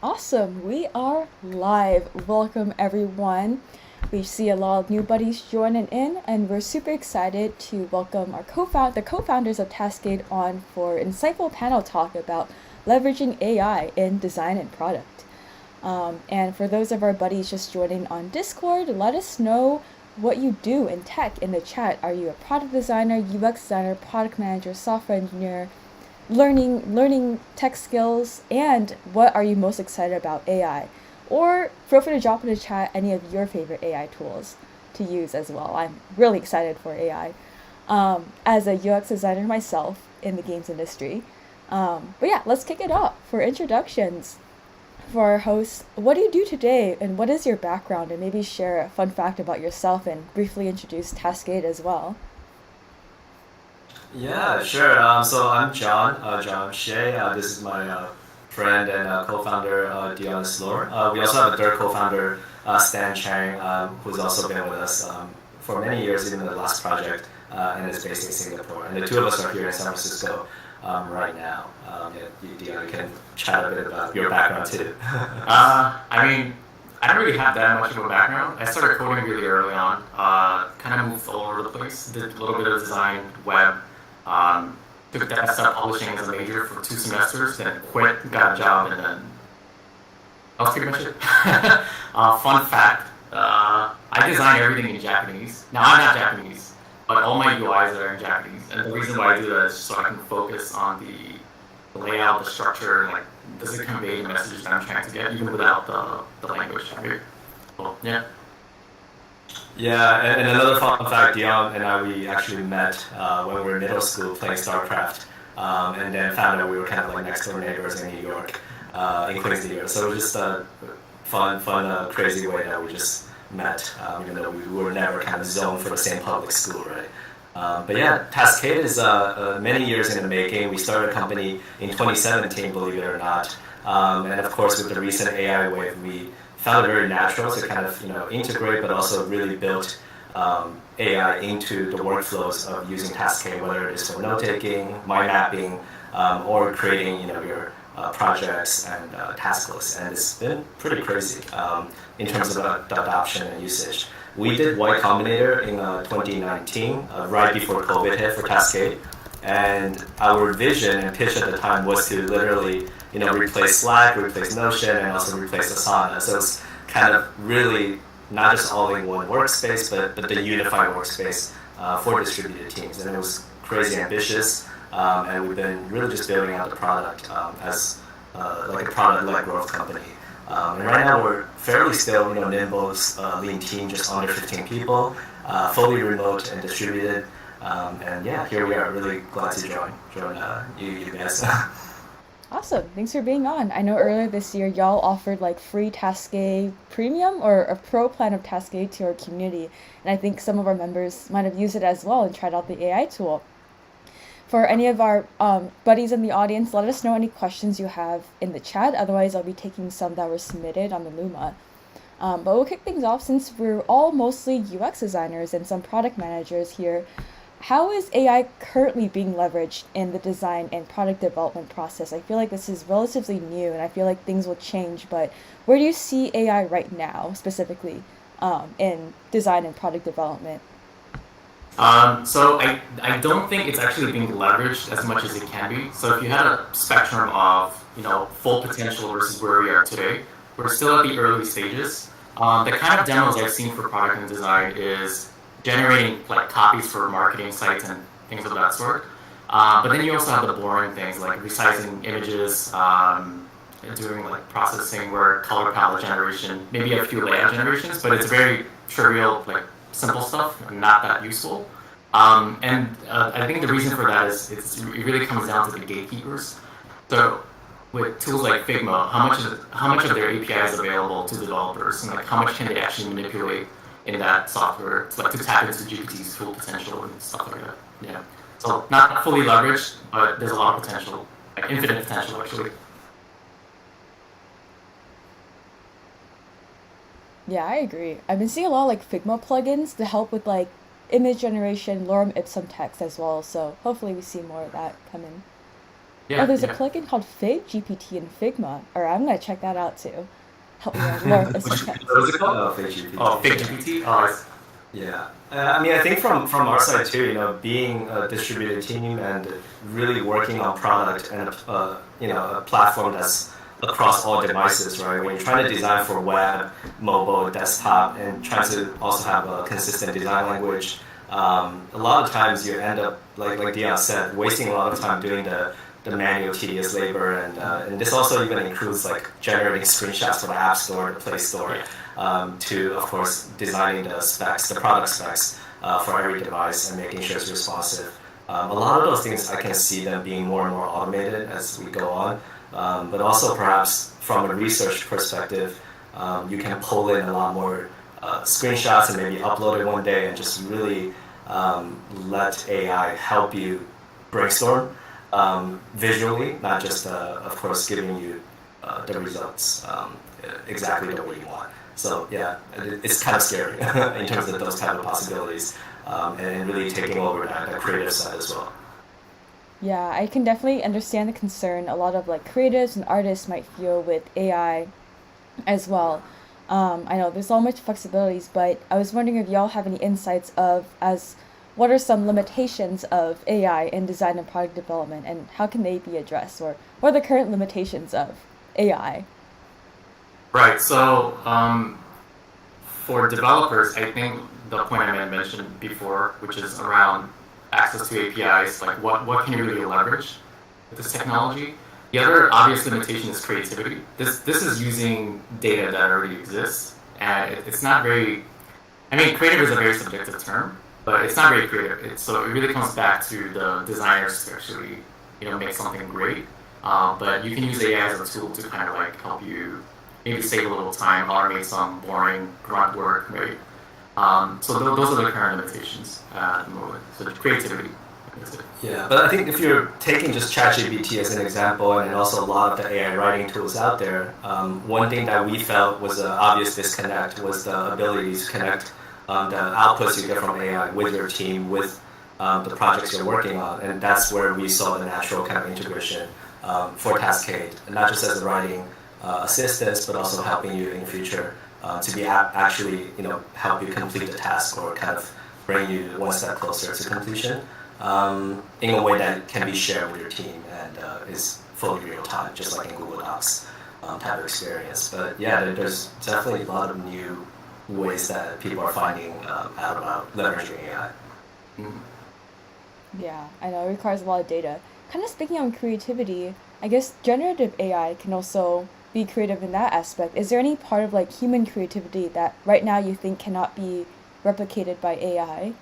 Awesome. We are live. Welcome, everyone. We see a lot of new buddies joining in, and we're super excited to welcome the co-founders of Taskade on for insightful panel talk about leveraging AI in design and product. And for those of our buddies just joining on Discord, let us know what you do in tech in the chat. Are you a product designer, UX designer, product manager, software engineer, learning tech skills, and what are you most excited about AI? Or feel free to drop in the chat any of your favorite AI tools to use as well. I'm really excited for AI as a UX designer myself in the games industry. But yeah, let's kick it off for introductions. For our host, what do you do today and what is your background? And maybe share a fun fact about yourself and briefly introduce Taskade as well. Yeah, sure. So I'm John Shea. This is my friend and co-founder, Dionis. We also have a third co-founder, Stan Chang, who's also been with us for many years, even in the last project, and is based in Singapore. And the two of us are here in San Francisco right now. Dion, you can chat a bit about your background too. I don't really have that much of a background. I started coding really early on, kind of moved all over the place, did a little bit of design, web, took desktop publishing as a major for 2 semesters, then quit, got a job, and then that was pretty much it. Fun fact, I design everything in Japanese. Now, I'm not Japanese, but all my UIs are in Japanese. And the reason why I do that is so I can focus on the layout, the structure, and does it convey the message that I'm trying to get, even without the language. Well, yeah. Yeah, and another fun fact, Dion and I, we actually met when we were in middle school playing StarCraft, and then found out we were kind of like next door neighbors in New York, in Queens, New York. So it was just a fun, crazy way that we just met, even though we were never kind of zoned for the same public school, right? But yeah, Taskade is many years in the making. We started a company in 2017, believe it or not. And of course, with the recent AI wave, we found it very natural to kind of integrate, but also really build AI into the workflows of using Taskade, whether it is for note taking, mind mapping, or creating your projects and task lists. And it's been pretty crazy in terms of the adoption and usage. We did Y Combinator in 2019, right before COVID hit for Taskade, and our vision and pitch at the time was to literally, replace Slack, replace Notion, and also replace Asana. So it's kind of really not just all in one workspace, but the unified workspace for distributed teams. And it was crazy ambitious, and we've been really just building out the product as like a product-led growth company. And right now we're fairly still, nimble, lean team, just under 15 people, fully remote and distributed. And yeah, here we are, really glad to join you guys. Awesome. Thanks for being on. I know earlier this year y'all offered like free Taskade Premium or a pro plan of Taskade to our community. And I think some of our members might have used it as well and tried out the AI tool. For any of our buddies in the audience, let us know any questions you have in the chat. Otherwise, I'll be taking some that were submitted on the Luma. But we'll kick things off since we're all mostly UX designers and some product managers here. How is AI currently being leveraged in the design and product development process? I feel like this is relatively new and I feel like things will change, but where do you see AI right now, specifically in design and product development? So I don't think it's actually being leveraged as much as it can be. So if you had a spectrum of full potential versus where we are today, we're still at the early stages. The kind of demos I've seen for product and design is generating copies for marketing sites and things of that sort. But then you also have the boring things like resizing images, doing processing work, color palette generation, maybe a few layout generations, but it's very trivial, simple stuff, not that useful. And I think the reason for that is it really comes down to the gatekeepers. So with tools like Figma, how much of their API is available to developers, and how much can they actually manipulate in that software to tap into GPT's full potential and stuff like that. Yeah. So not fully leveraged, but there's a lot of potential, infinite potential actually. Yeah, I agree. I've been seeing a lot of Figma plugins to help with image generation, lorem ipsum text as well. So hopefully we see more of that come in. Oh, Yeah, there's a yeah. plugin called Fig GPT in Figma. Or I'm gonna check that out too. Help me learn more of this, I guess. What is it called? Oh, Fake Oh, GPT. Fake Yeah. GPT. Oh, Yeah. I mean, I think from our side too, being a distributed team and really working on product and a platform that's across all devices, right? When you're trying to design for web, mobile, desktop, and trying to also have a consistent design language, a lot of times you end up, like Dion said, wasting a lot of time doing the manual tedious labor, and this also even includes like generating screenshots for the App Store, the Play Store, to of course designing the specs, the product specs for every device and making sure it's responsive. A lot of those things I can see them being more and more automated as we go on, but also perhaps from a research perspective, you can pull in a lot more screenshots and maybe upload it one day and just really let AI help you brainstorm visually, not just, of course, giving you the results exactly the way you want. So yeah, it's kind of scary in terms of those type of possibilities, and really taking over that creative side as well. Yeah, I can definitely understand the concern a lot of like creatives and artists might feel with AI as well. I know there's so much flexibilities, but I was wondering if y'all have any insights of as what are some limitations of AI in design and product development, and how can they be addressed, or what are the current limitations of AI? right. So for developers, I think the point I mentioned before, which is around access to APIs, like what can you really leverage with this technology? The other obvious limitation is creativity. This is using data that already exists, and it's not very. I mean, creative is a very subjective term, but it's not very creative. So it really comes back to the designers to actually, make something great. But you can use AI as a tool to kind of like help you maybe save a little time, automate some boring grunt work, right? So those are the current limitations at the moment. So creativity. That's it. Yeah, but I think if you're taking just ChatGPT as an example, and also a lot of the AI writing tools out there, one thing that we felt was an obvious disconnect was the ability to connect the outputs you get from AI with your team, with the projects you're working on, and that's where we saw the natural kind of integration for Taskade, and not just as a writing assistance, but also helping you in the future to be actually, help you complete the task or kind of bring you one step closer to completion in a way that can be shared with your team and is fully real time, just like in Google Docs type of experience. But yeah, there's definitely a lot of new ways that people are finding out about leveraging AI. Mhm. Yeah, I know it requires a lot of data. Kind of speaking on creativity, I guess generative AI can also be creative in that aspect. Is there any part of like human creativity that right now you think cannot be replicated by AI?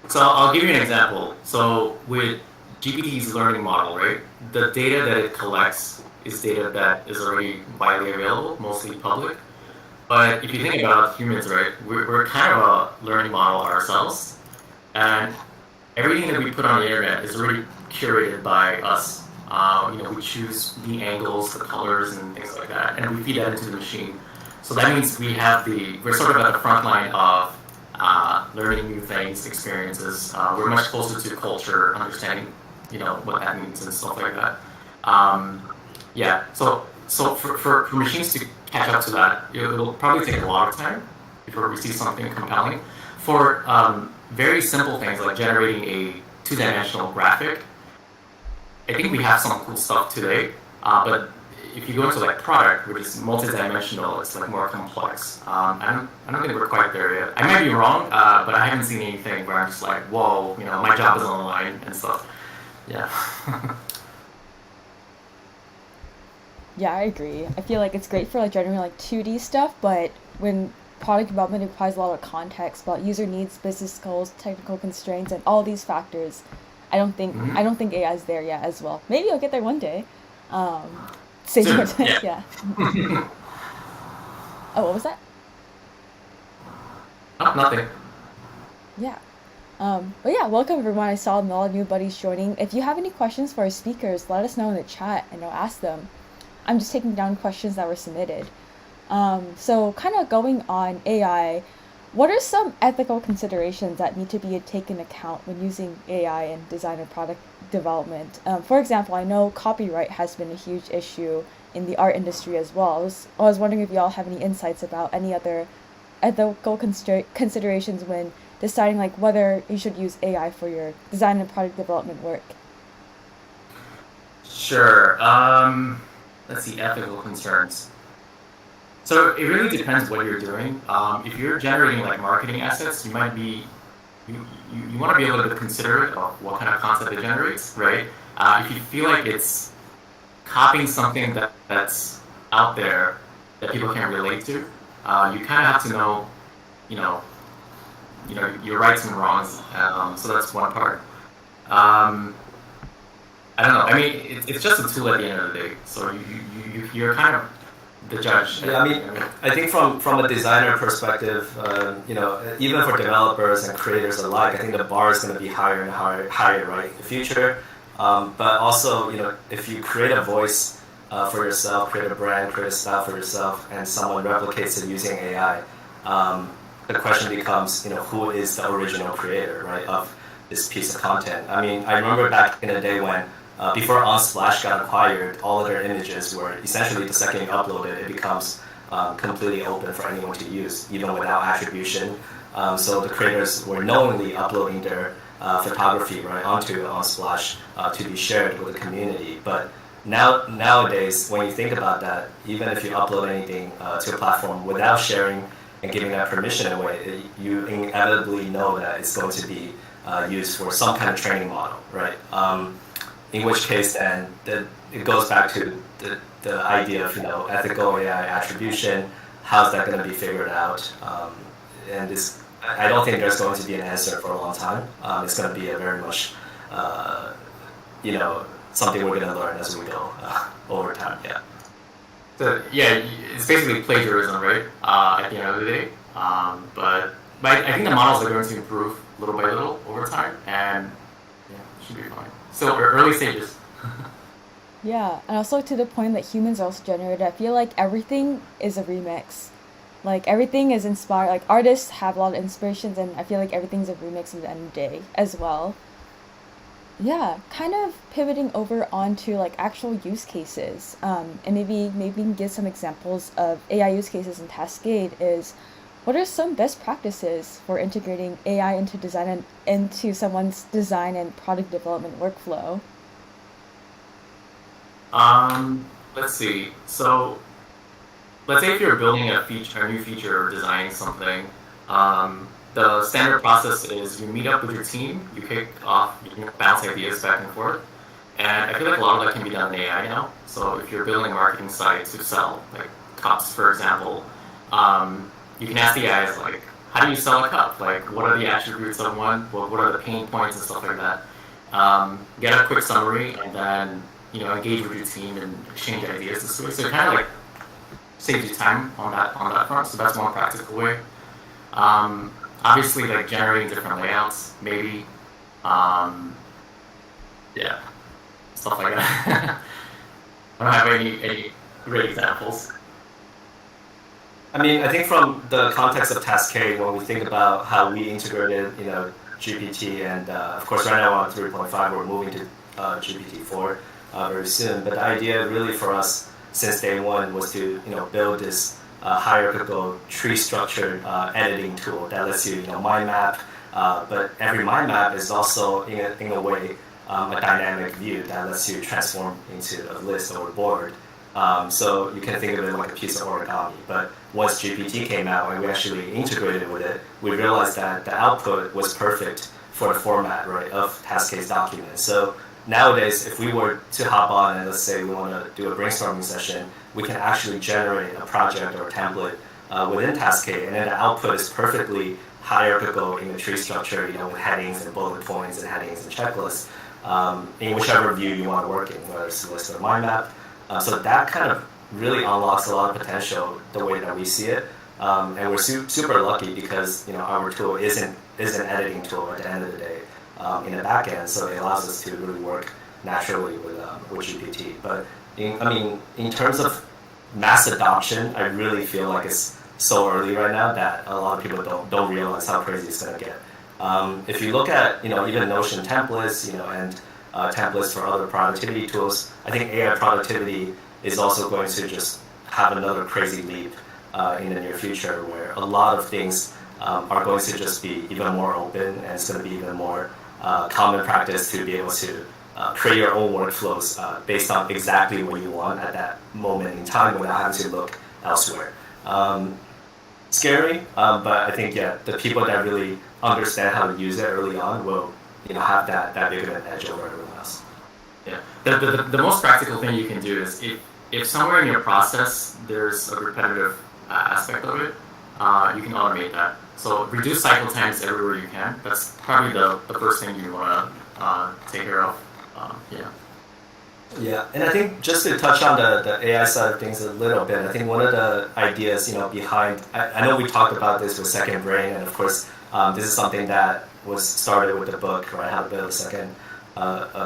So I'll give you an example. So with GPT's learning model, right, the data that it collects is data that is already widely available, mostly public. But if you think about humans, right, we're kind of a learning model ourselves, and everything that we put on the internet is already curated by us. We choose the angles, the colors, and things like that, and we feed that into the machine. So that means we're sort of at the front line of learning new things, experiences. We're much closer to culture, understanding, what that means and stuff like that. Yeah. So for machines to catch up to that, it'll probably take a lot of time before we see something compelling. For very simple things like generating a two-dimensional graphic, I think we have some cool stuff today, but if you go into like product, which is multi-dimensional, it's like more complex. I don't think we're quite there yet. I might be wrong, but I haven't seen anything where I'm just like, whoa, my job is on the line and stuff. Yeah. Yeah, I agree. I feel like it's great for like generating like 2D stuff, but when product development requires a lot of context about user needs, business goals, technical constraints, and all these factors, I don't think AI is there yet as well. Maybe I'll get there one day. Save more Soon. time. Yeah. Yeah. Oh, what was that? Oh, nothing. Yeah. But yeah, welcome everyone. I saw a lot of new buddies joining. If you have any questions for our speakers, let us know in the chat and I'll ask them. I'm just taking down questions that were submitted. So kind of going on AI, What are some ethical considerations that need to be taken account when using AI in design and product development? For example, I know copyright has been a huge issue in the art industry as well. I was wondering if y'all have any insights about any other ethical considerations when deciding like whether you should use AI for your design and product development work. Sure. Let's see, ethical concerns. So it really depends what you're doing. If you're generating like marketing assets, you might be you want to be able to consider it of what kind of content it generates, right? If you feel like it's copying something that's out there that people can relate to, you kind of have to know, you know, your rights and wrongs. So that's one part. I don't know. I mean, it's just a tool at the end of the day. So you're kind of the judge. Yeah, I mean, I think from a designer perspective, even for developers and creators alike, I think the bar is going to be higher and higher, right, in the future. But also, if you create a voice for yourself, create a brand, create a style for yourself, and someone replicates it using AI, the question becomes, who is the original creator, right, of this piece of content? I mean, I remember back in the day when before Unsplash got acquired, all of their images were essentially the second you upload it, it becomes completely open for anyone to use, even without attribution. So the creators were knowingly uploading their photography right onto Unsplash to be shared with the community. But nowadays, when you think about that, even if you upload anything to a platform without sharing and giving that permission away, you inevitably know that it's going to be used for some kind of training model, right? In which case, then it goes back to the idea of ethical AI attribution. How's that going to be figured out? And I don't think there's going to be an answer for a long time. It's going to be a very much something we're going to learn as we go over time. Yeah. So yeah, it's basically plagiarism, right? At the end of the day, but I think the models are going to improve little by little over time, and yeah, it should be fine. So early stages. Yeah, and also to the point that humans are also generated, I feel like everything is a remix. Like everything is inspired. Like artists have a lot of inspirations, and I feel like everything's a remix at the end of the day as well. Yeah, kind of pivoting over onto like actual use cases, and maybe you can give some examples of AI use cases in Taskade. Is what are some best practices for integrating AI into design and into someone's design and product development workflow? Let's see. So let's say if you're building a new feature or designing something, the standard process is you meet up with your team, you kick off, you can bounce ideas back and forth. And I feel like a lot of that can be done in AI now. So if you're building a marketing site to sell, like cups, for example, you can ask the guys, like, how do you sell a cup? Like, what are the attributes of one? What are the pain points and stuff like that? Get a quick summary, and then, engage with your team and exchange ideas this way. So it kind of like saves you time on that front. So that's one practical way. Obviously, like generating different layouts, maybe. Yeah, stuff like that. I don't have any great examples. I mean, I think from the context of Taskade, when we think about how we integrated, GPT, and of course right now on 3.5, we're moving to GPT-4 very soon. But the idea really for us since day one was to, build this hierarchical tree-structured editing tool that lets you, mind map. But every mind map is also in a way a dynamic view that lets you transform into a list or a board. So you can think of it like a piece of origami. But once GPT came out and we actually integrated with it, we realized that the output was perfect for the format, right, of Taskade's document. So nowadays, if we were to hop on and let's say we want to do a brainstorming session, we can actually generate a project or a template within Taskade, and then the output is perfectly hierarchical in the tree structure, with headings and bullet points and headings and checklists in whichever view you want to work in, whether it's a list or mind map. So that kind of really unlocks a lot of potential the way that we see it, and we're super lucky because our tool is an editing tool at the end of the day in the back end, so it allows us to really work naturally with GPT. But in terms of mass adoption, I really feel like it's so early right now that a lot of people don't realize how crazy it's going to get. If you look at even Notion templates, and templates for other productivity tools, I think AI productivity is also going to just have another crazy leap in the near future, where a lot of things are going to just be even more open, and it's going to be even more common practice to be able to create your own workflows based on exactly what you want at that moment in time without having to look elsewhere. Scary, but I think the people that really understand how to use it early on will have that big of an edge over everyone else. Yeah. The most practical thing you can do is if somewhere in your process there's a repetitive aspect of it, you can automate that. So reduce cycle times everywhere you can. That's probably the first thing you want to take care of. Yeah, and I think just to touch on the AI side of things a little bit, I think one of the ideas behind, I know we talked about this with Second Brain, and of course this is something that was started with the book, right, How to Build a Second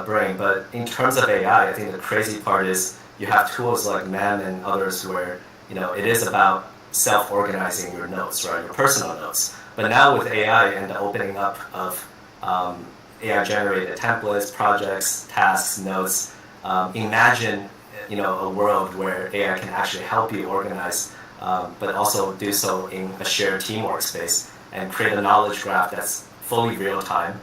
Brain. But in terms of AI, I think the crazy part is you have tools like MEM and others where it is about self-organizing your notes, right, your personal notes. But now with AI and the opening up of AI-generated templates, projects, tasks, notes, imagine a world where AI can actually help you organize, but also do so in a shared teamwork space and create a knowledge graph that's fully real time,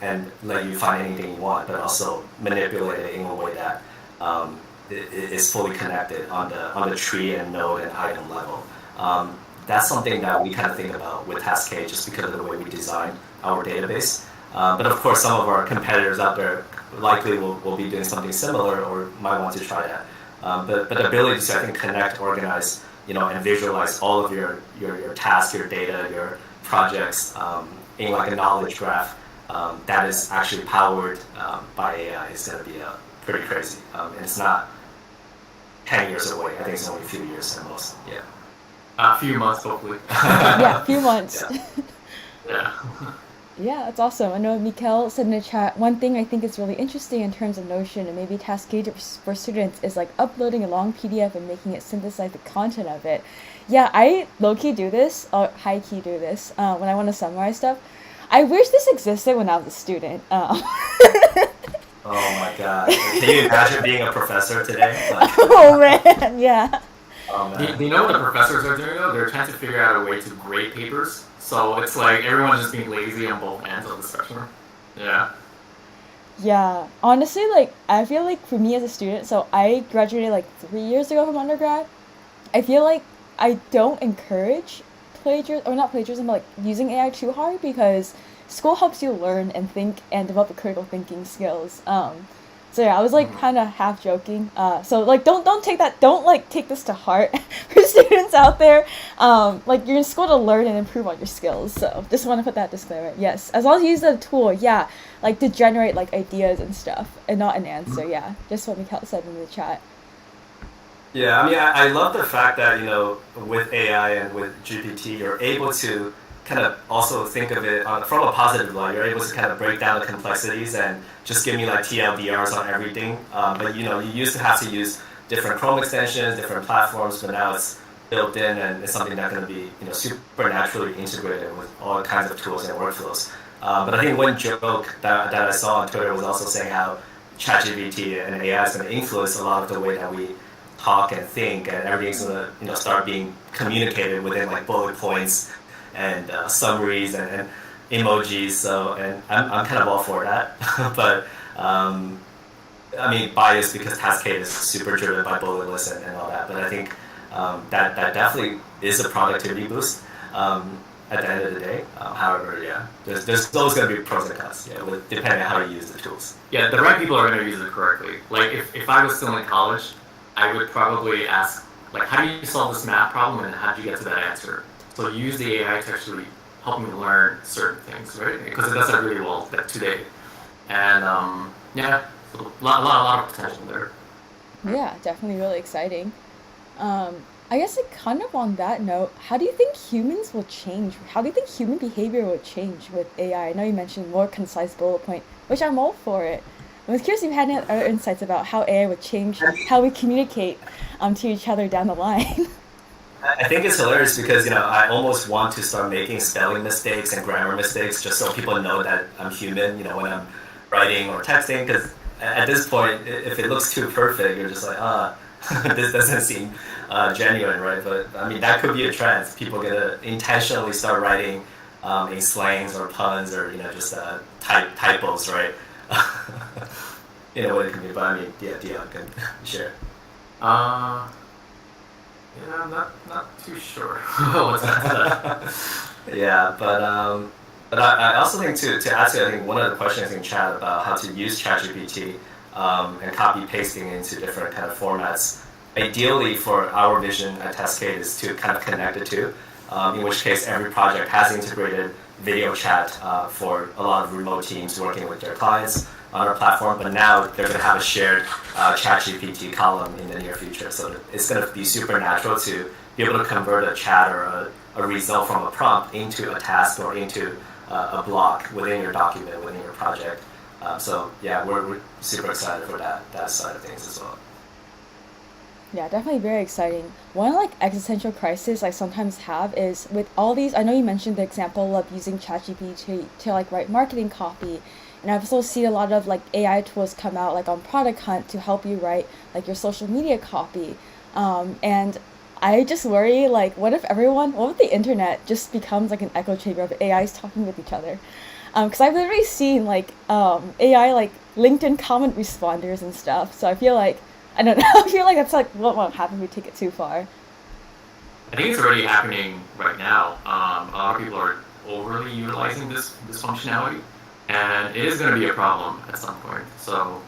and let you find anything you want, but also manipulate it in a way that is fully connected on the tree and node and item level. That's something that we kind of think about with Taskade just because of the way we design our database. But of course, some of our competitors out there likely will be doing something similar or might want to try that. But the ability to, I think, connect, organize, and visualize all of your tasks, your data, your projects in like a knowledge graph that is actually powered by AI is going to be pretty crazy. And it's not 10 years away. I think it's only a few years at most. Yeah. A few months, hopefully. Yeah, a few months. Yeah. Yeah, that's awesome. I know Mikkel said in the chat, one thing I think is really interesting in terms of Notion and maybe Taskade for students is like uploading a long PDF and making it synthesize the content of it. Yeah, I low-key do this, or high-key do this, when I want to summarize stuff. I wish this existed when I was a student. Oh my god. Can you imagine being a professor today? Like, Oh man, yeah. oh man. Do you know what the professors are doing though? They're trying to figure out a way to grade papers. So it's like everyone's just being lazy on both ends of the spectrum. Yeah. Yeah, honestly, like, I feel like for me as a student, so I graduated like 3 years ago from undergrad. I feel like I don't encourage not plagiarism, but like using AI too hard because school helps you learn and think and develop the critical thinking skills. So yeah, I was like kind of half joking. So like don't take this to heart for students out there. Like you're in school to learn and improve on your skills. So just want to put that disclaimer. Yes, as long as you use the tool, yeah, like to generate like ideas and stuff and not an answer. Yeah, just what Mikkel said in the chat. Yeah, I mean, I love the fact that, with AI and with GPT, you're able to kind of also think of it from a positive light. You're able to kind of break down the complexities and just give me like TLDRs on everything. But, you used to have to use different Chrome extensions, different platforms, but now it's built in and it's something that's going to be, super naturally integrated with all kinds of tools and workflows. But I think one joke that I saw on Twitter was also saying how ChatGPT and AI is going to influence a lot of the way that we talk and think, and everything's going to start being communicated within like bullet points and summaries and emojis. So, and I'm kind of all for that. But I mean, biased because Taskade is super driven by bullet lists and all that. But I think that definitely is a productivity boost at the end of the day. However, yeah, there's always going to be pros and cons, depending on how you use the tools. Yeah, the right people are going to use it correctly. Like if I was still in college, I would probably ask, like, how do you solve this math problem and how do you get to that answer? So use the AI to actually help me learn certain things, right? Because it does that really well today. And yeah, so a lot of potential there. Yeah, definitely really exciting. I guess like kind of on that note, how do you think humans will change? How do you think human behavior will change with AI? I know you mentioned more concise bullet point, which I'm all for it. I was curious if you had any other insights about how AI would change how we communicate to each other down the line. I think it's hilarious because I almost want to start making spelling mistakes and grammar mistakes just so people know that I'm human. When I'm writing or texting, because at this point, if it looks too perfect, you're just like, this doesn't seem genuine, right? But I mean, that could be a trend. People gonna intentionally start writing in slangs or puns or just typos, right? What it can be. But I mean, yeah, Dion can share. Yeah, I'm not too sure what's that. Yeah, but I also think to ask you, I think one of the questions in chat about how to use ChatGPT and copy pasting into different kind of formats. Ideally, for our vision at Taskade is to kind of connect the two. In which case, every project has integrated video chat for a lot of remote teams working with their clients on our platform. But now they're going to have a shared ChatGPT column in the near future. So it's going to be super natural to be able to convert a chat or a result from a prompt into a task or into a block within your document, within your project. So yeah, we're super excited for that side of things as well. Yeah, definitely very exciting. One like existential crisis I sometimes have is with all these. I know you mentioned the example of using ChatGPT to like write marketing copy, and I've also seen a lot of like AI tools come out like on Product Hunt to help you write like your social media copy. And I just worry like what if the internet just becomes like an echo chamber of AIs talking with each other? Because I've literally seen like AI like LinkedIn comment responders and stuff. So I feel like I don't know. I feel like that's like what won't happen if we take it too far. I think it's already happening right now. A lot of people are overly utilizing this functionality, and it is going to be a problem at some point. So,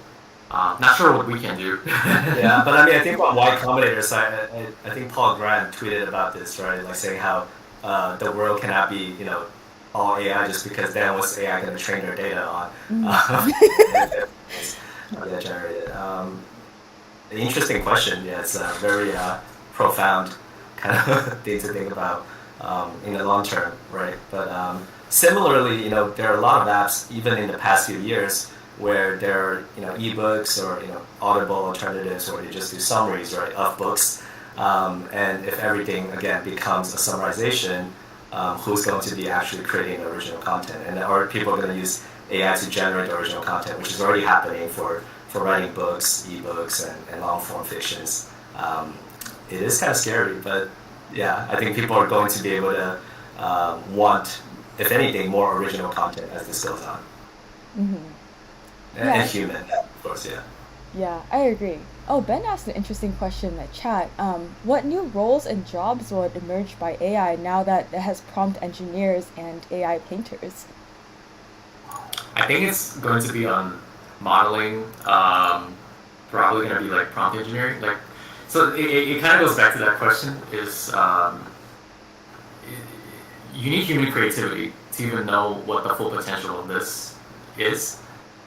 not sure what we can do. Yeah, but I mean, I think on Y Combinator side, I think Paul Grant tweeted about this, right? Like saying how the world cannot be, all AI just because then what's AI going to train their data on? Data generated. Interesting question. Yeah, it's a very profound kind of thing to think about in the long term, right? But similarly, there are a lot of apps, even in the past few years, where there are ebooks or Audible alternatives, or you just do summaries, right, of books. And if everything again becomes a summarization, who's going to be actually creating the original content? And are people going to use AI to generate the original content, which is already happening for writing books, ebooks, and long-form fictions. It is kind of scary, but yeah, I think people are going to be able to want, if anything, more original content as this goes on. Mm-hmm. And human, of course, yeah. Yeah, I agree. Oh, Ben asked an interesting question in the chat. What new roles and jobs would emerge by AI now that it has prompt engineers and AI painters? I think it's going to be on modeling, probably going to be like prompt engineering. So it kind of goes back to that question: is you need human creativity to even know what the full potential of this is,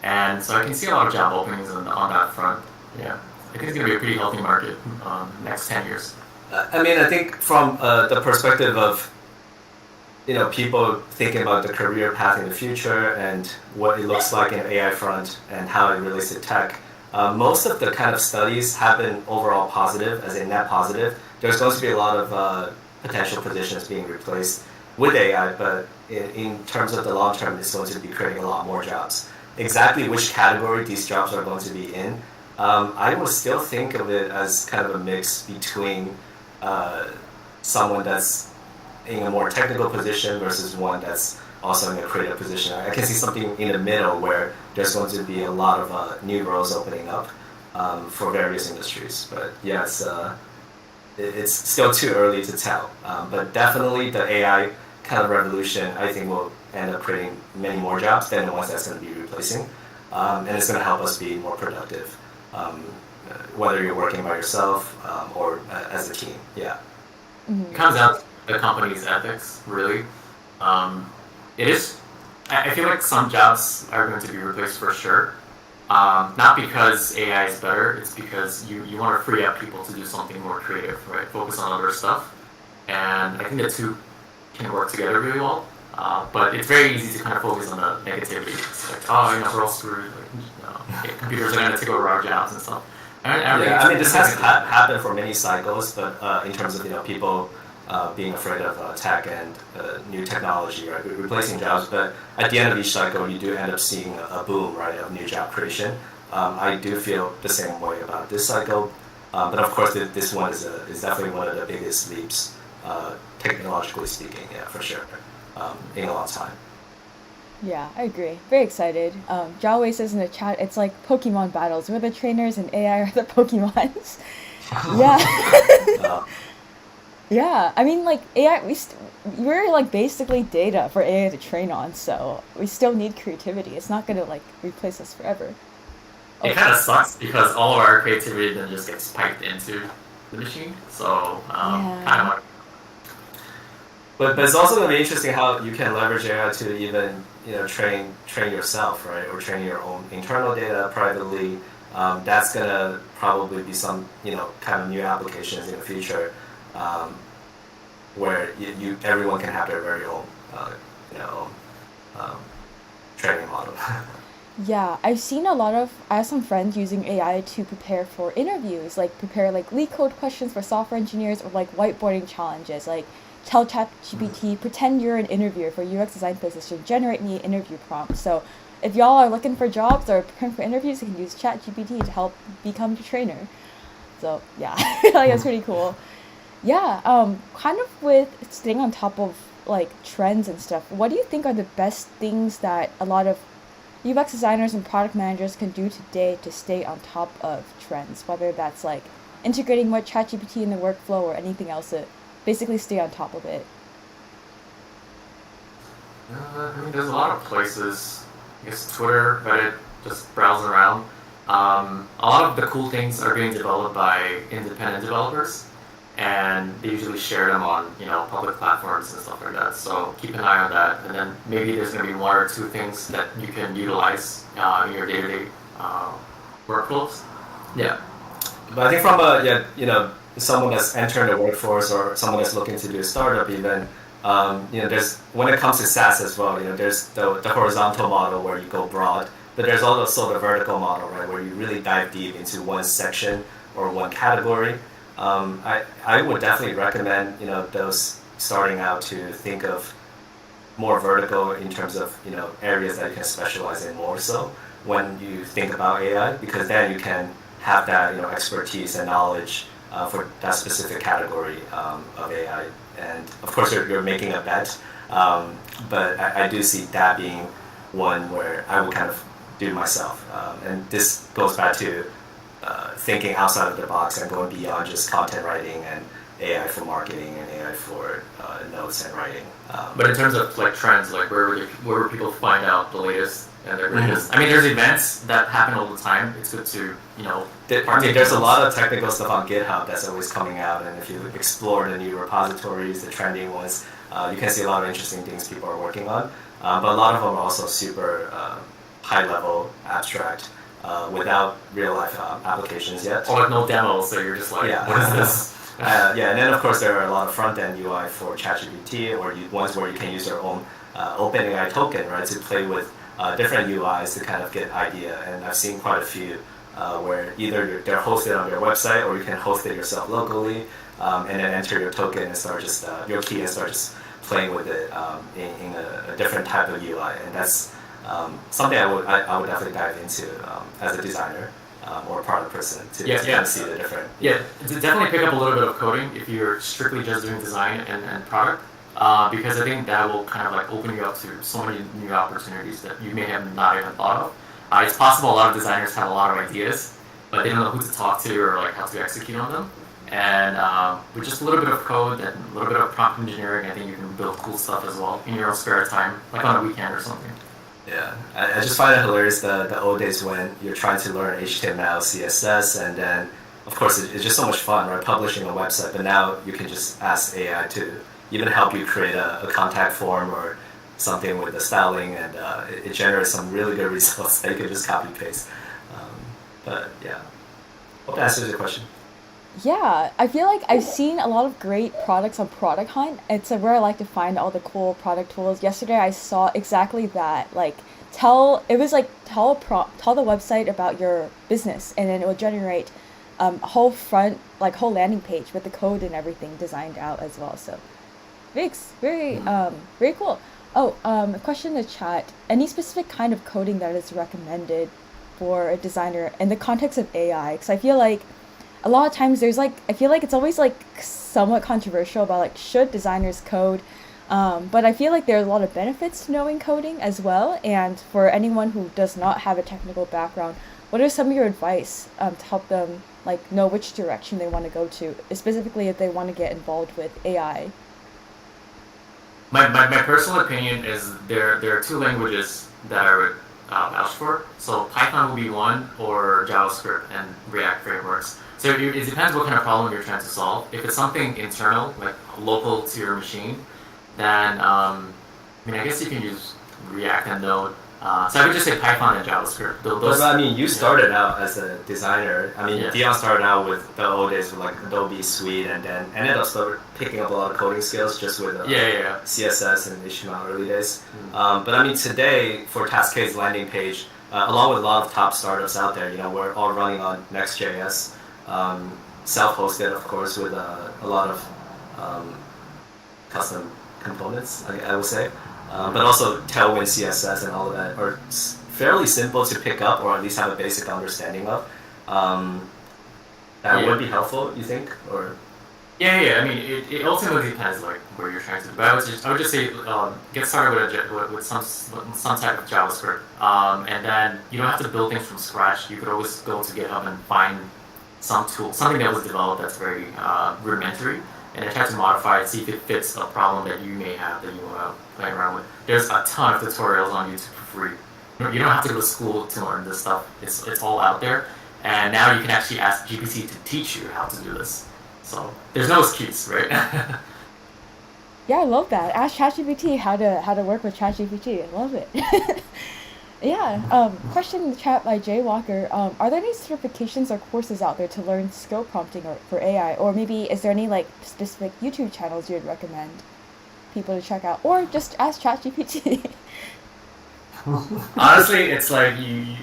and so I can see a lot of job openings on that front. Yeah, I think it's going to be a pretty healthy market next 10 years. I mean, I think from the perspective of people thinking about the career path in the future and what it looks like in the AI front and how it relates to tech. Most of the kind of studies have been overall positive, as in net positive. There's going to be a lot of potential positions being replaced with AI, but in terms of the long term, it's going to be creating a lot more jobs. Exactly which category these jobs are going to be in, I would still think of it as kind of a mix between someone that's in a more technical position versus one that's also in a creative position. I can see something in the middle where there's going to be a lot of new roles opening up for various industries. But yeah, it's still too early to tell. But definitely the AI kind of revolution, I think, will end up creating many more jobs than the ones that's going to be replacing. And it's going to help us be more productive, whether you're working by yourself or as a team. Yeah. It comes down to the company's ethics, really. It is. I feel like some jobs are going to be replaced for sure. Not because AI is better, it's because you want to free up people to do something more creative, right? Focus on other stuff. And I think the two can work together really well. But it's very easy to kind of focus on the negativity. It's like, we're all screwed. Computers are going to take over our jobs and stuff. Yeah, I mean, this has happened for many cycles, but in terms of people being afraid of tech and new technology, right, replacing jobs. But at the end of each cycle, you do end up seeing a boom, right, of new job creation. I do feel the same way about this cycle, but of course, this one is definitely one of the biggest leaps, technologically speaking, yeah, for sure, in a long time. Yeah, I agree. Very excited. Jawei says in the chat, it's like Pokemon battles. We're the trainers and AI are the Pokemons. Yeah. Uh, Yeah, I mean, like AI, we're like basically data for AI to train on, so we still need creativity. It's not gonna like replace us forever. It Oh, kind of sucks because all of our creativity then just gets piped into the machine. So kind of yeah, like but it's also going to be interesting how you can leverage AI to even train yourself, right, or train your own internal data privately. That's going to probably be some kind of new applications in the future, um, where everyone can have their very own you know um, training model. yeah. I have some friends using AI to prepare for interviews, like prepare like leak code questions for software engineers or like whiteboarding challenges. Like tell ChatGPT, pretend you're an interviewer for UX design position, generate me an interview prompt. So if y'all are looking for jobs or preparing for interviews, you can use ChatGPT to help become your trainer. So yeah, I think that's pretty cool. Yeah, kind of with staying on top of like trends and stuff, what do you think are the best things that a lot of UX designers and product managers can do today to stay on top of trends, whether that's like integrating more ChatGPT in the workflow or anything else to basically stay on top of it? I mean, there's a lot of places. I guess Twitter, Reddit, just browsing around. A lot of the cool things are being developed by independent developers, and they usually share them on public platforms and stuff like that. So keep an eye on that, and then maybe there's going to be one or two things that you can utilize in your day-to-day workflows. Yeah. But I think from someone that's entering the workforce or someone that's looking to do a startup even, there's when it comes to SaaS as well, there's the horizontal model where you go broad, but there's also the vertical model, right, where you really dive deep into one section or one category. I would definitely recommend those starting out to think of more vertical in terms of areas that you can specialize in more so when you think about AI, because then you can have that expertise and knowledge for that specific category of AI. And of course, you're making a bet, but I do see that being one where I would kind of do myself. And this goes back to thinking outside of the box and going beyond just content writing and AI for marketing and AI for notes and writing. But in terms of like trends, like where would people find out the latest and the greatest? I mean, there's events that happen all the time. It's good to there's a lot of technical stuff on GitHub that's always coming out, and if you explore the new repositories, the trending ones, you can see a lot of interesting things people are working on. But a lot of them are also super high level, abstract, without real life applications yet. Or like no demos, so you're just like, what is this? And then of course there are a lot of front-end UI for ChatGPT, or ones where you can use your own OpenAI token, right, to play with different UIs to kind of get idea. And I've seen quite a few where either they're hosted on their website or you can host it yourself locally, and then enter your token and start just your key and start just playing with it in a different type of UI. And that's something I would definitely dive into as a designer. Or a product person to kind of see the different. Yeah, to definitely pick up a little bit of coding if you're strictly just doing design and product, because I think that will kind of like open you up to so many new opportunities that you may have not even thought of. It's possible a lot of designers have a lot of ideas, but they don't know who to talk to or like how to execute on them. And with just a little bit of code and a little bit of prompt engineering, I think you can build cool stuff as well in your own spare time, like on a weekend or something. Yeah, I just find it hilarious the old days when you're trying to learn HTML, CSS, and then, of course, it's just so much fun, right, publishing a website, but now you can just ask AI to even help you create a contact form or something with the styling, and it generates some really good results that you can just copy-paste. But, yeah. Hope that answers your question. Yeah, I feel like I've seen a lot of great products on Product Hunt. It's where I like to find all the cool product tools. Yesterday I saw exactly that. Like tell the website about your business and then it will generate whole whole landing page with the code and everything designed out as well. So very cool. Oh, a question in the chat. Any specific kind of coding that is recommended for a designer in the context of AI? Because I feel like a lot of times I feel like it's always like somewhat controversial about like should designers code, but I feel like there are a lot of benefits to knowing coding as well. And for anyone who does not have a technical background, what are some of your advice to help them like know which direction they want to go to, specifically if they want to get involved with AI? My personal opinion is there are two languages that I would vouch for. So Python will be one, or JavaScript and React frameworks. So it depends what kind of problem you're trying to solve. If it's something internal, like local to your machine, then I guess you can use React and Node. So I would just say Python and JavaScript. But I mean, you started out as a designer. I mean, Yeah. Dion started out with the old days with like Adobe Suite, and then ended up picking up a lot of coding skills just with CSS and HTML early days. But I mean, today for Taskade's landing page, along with a lot of top startups out there, we're all running on Next.js, self-hosted, of course, with a lot of custom components, I would say. But also Tailwind CSS and all of that are fairly simple to pick up, or at least have a basic understanding of. That would be helpful, you think? Or I mean, it ultimately depends like where you're trying to. But I would just say get started with some type of JavaScript, and then you don't have to build things from scratch. You could always go to GitHub and find some tool, something that was developed that's very rudimentary, and then try to modify it, see if it fits a problem that you may have that you want to play around with. There's a ton of tutorials on YouTube for free. You don't have to go to school to learn this stuff. It's all out there, and now you can actually ask GPT to teach you how to do this. So there's no excuse, right? Yeah, I love that. Ask ChatGPT how to work with ChatGPT. I love it. Yeah. Question in the chat by Jay Walker. Are there any certifications or courses out there to learn skill prompting for AI, or maybe is there any like specific YouTube channels you'd recommend people to check out, or just ask ChatGPT? Honestly, it's like you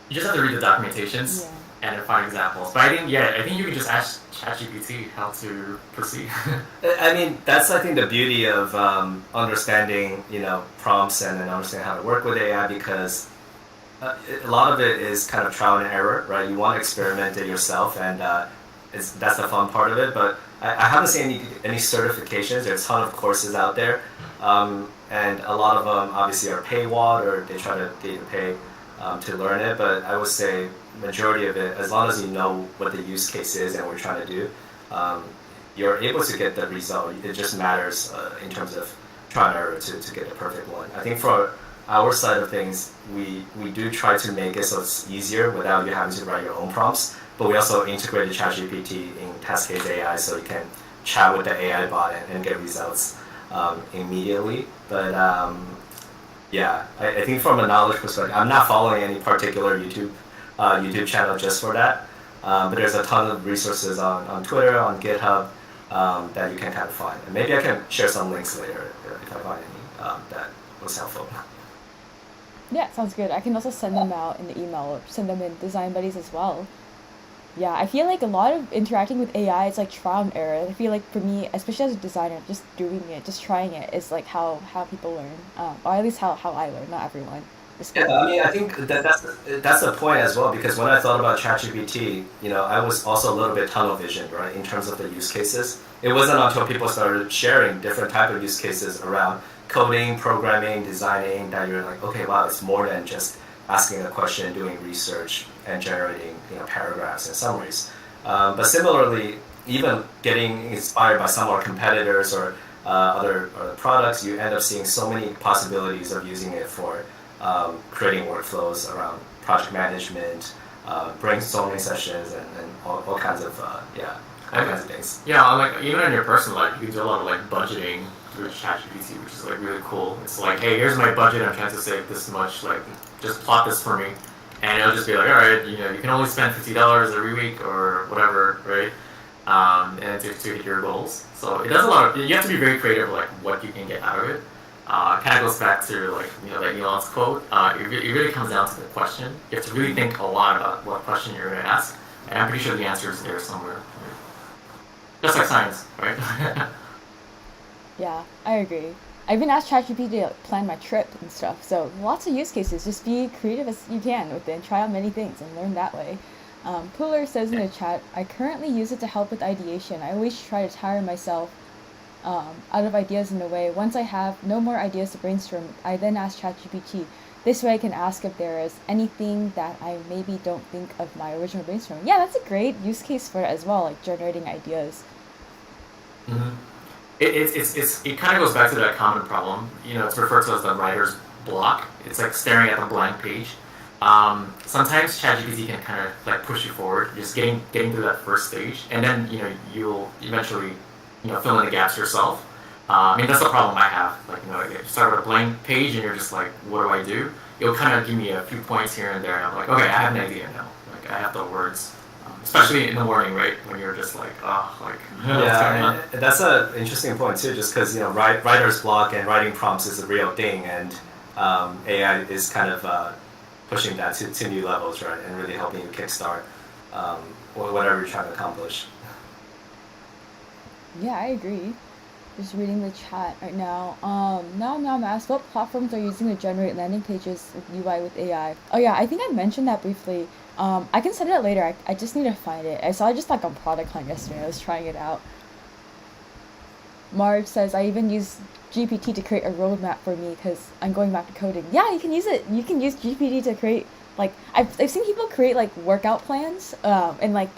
just have to read the documentations. Yeah. And then find examples. But I think you can just ask ChatGPT how to proceed. I mean, that's I think the beauty of understanding prompts and then understanding how to work with AI, because a lot of it is kind of trial and error, right? You want to experiment it yourself, and that's the fun part of it. But I haven't seen any certifications. There's a ton of courses out there, and a lot of them obviously are paywalled, or they try to get you to pay to learn it. But I would say majority of it, as long as you know what the use case is and what you're trying to do, you're able to get the result. It just matters in terms of trial and error to get the perfect one. I think for our side of things, we do try to make it so it's easier without you having to write your own prompts, but we also integrated ChatGPT in Taskade AI, so you can chat with the AI bot and get results immediately. But I think from a knowledge perspective, I'm not following any particular YouTube channel just for that. But there's a ton of resources on Twitter, on GitHub, that you can kind of find. And maybe I can share some links later if I find any that was helpful. Yeah, sounds good. I can also send them out in the email, or send them in Design Buddies as well. Yeah, I feel like a lot of interacting with AI is like trial and error. I feel like for me, especially as a designer, just doing it, just trying it is like how people learn, or at least how I learn. Not everyone. Yeah, I mean, I think that's the point as well, because when I thought about ChatGPT, I was also a little bit tunnel visioned, right, in terms of the use cases. It wasn't until people started sharing different type of use cases around coding, programming, designing, that you're like, okay, wow, it's more than just asking a question, doing research, and generating paragraphs and summaries. But similarly, even getting inspired by some of our competitors or other products, you end up seeing so many possibilities of using it for creating workflows around project management, brainstorming sessions, and all kinds of things. Yeah, like even in your personal life, you can do a lot of like budgeting through ChatGPT, which is like really cool. It's like, hey, here's my budget. I'm trying to save this much. Like, just plot this for me, and it'll just be like, all right, you can only spend $50 every week or whatever, right? And to hit your goals. So it does a lot of. You have to be very creative, like what you can get out of it. Kind of goes back to like that Elon's quote. It really comes down to the question. You have to really think a lot about what question you're going to ask. And I'm pretty sure the answer is there somewhere. Just like science, right? Yeah, I agree. I've been asked ChatGPT to plan my trip and stuff, so lots of use cases. Just be creative as you can with it and try out many things and learn that way. Puller says in the chat, I currently use it to help with ideation. I always try to tire myself out of ideas in a way. Once I have no more ideas to brainstorm, I then ask ChatGPT. This way I can ask if there is anything that I maybe don't think of my original brainstorming. Yeah, that's a great use case for it as well, like generating ideas. Mm-hmm. It kind of goes back to that common problem. It's referred to as the writer's block. It's like staring at a blank page. Sometimes ChatGPT can kind of like push you forward, just getting through that first stage, and then you'll eventually fill in the gaps yourself. I mean, that's the problem I have. Like, you start with a blank page and you're just like, what do I do? It'll kind of give me a few points here and there, and I'm like, okay, I have an idea now. Like, I have the words. Especially in the morning, right? When you're just like, yeah, and that's an interesting point too, just because writer's block and writing prompts is a real thing, and AI is kind of pushing that to new levels, right? And really helping you kickstart whatever you're trying to accomplish. Yeah, I agree. Just reading the chat right now. Now I'm asked, what platforms are using to generate landing pages with UI with AI? Oh yeah, I think I mentioned that briefly. I can send it later. I just need to find it. I saw it just like on Product Hunt yesterday. I was trying it out. Marge says, I even use GPT to create a roadmap for me because I'm going back to coding. Yeah, you can use it. You can use GPT to create, like, I've seen people create like workout plans and like